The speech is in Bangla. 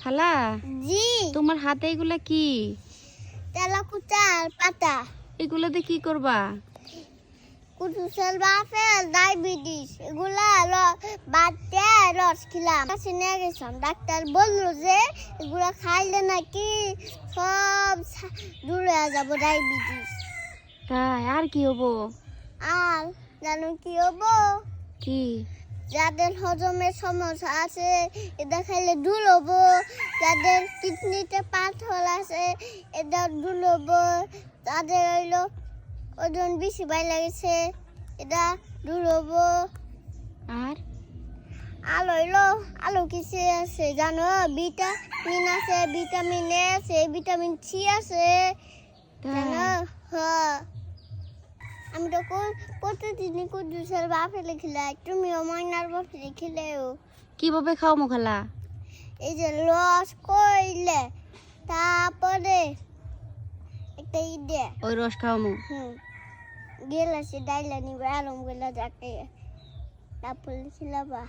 খালা জি তোমার হাতে এগুলা কি? তেলাকুচার পাতা এগুলাতে কি করবা? কুটুসেল বাফেল ডায়াবেটিস এগুলা বাদে রস খিলাম সিনে গেছিলাম ডাক্তার বললো যে এগুলা খাইলে নাকি সব দূর হয়ে যাবো ডায়াবেটিস। তাই আর কি হবো? আর জানো কি হবো? কি? যাদের হজমের সমস্যা আছে এটা খাইলে দূর হবো, যাদের কিডনিতে পাথর আছে এটা দূর হবো, তাদের হইলো ওজন বেশি বাইরে গেছে এটা দূর হবো। আর আলো হইলো আলো কিছু আছে জানো, ভিটামিন আছে, ভিটামিন এ আছে, ভিটামিন সি আছে জানো। হ্যাঁ আমি তো প্রতিদিনই কুদ্দুসের বাপে খিলাই, তুমিও ময়নার বাপে খিলেও। কিভাবে খাওয়ামো খালা? এই যে রস কইলে তারপরে একটা ইডে ওই রস খাওয়ামো। গেলাসে ডাইলা নিবে আলম গেলা যাকে তারপরে খিলাবা।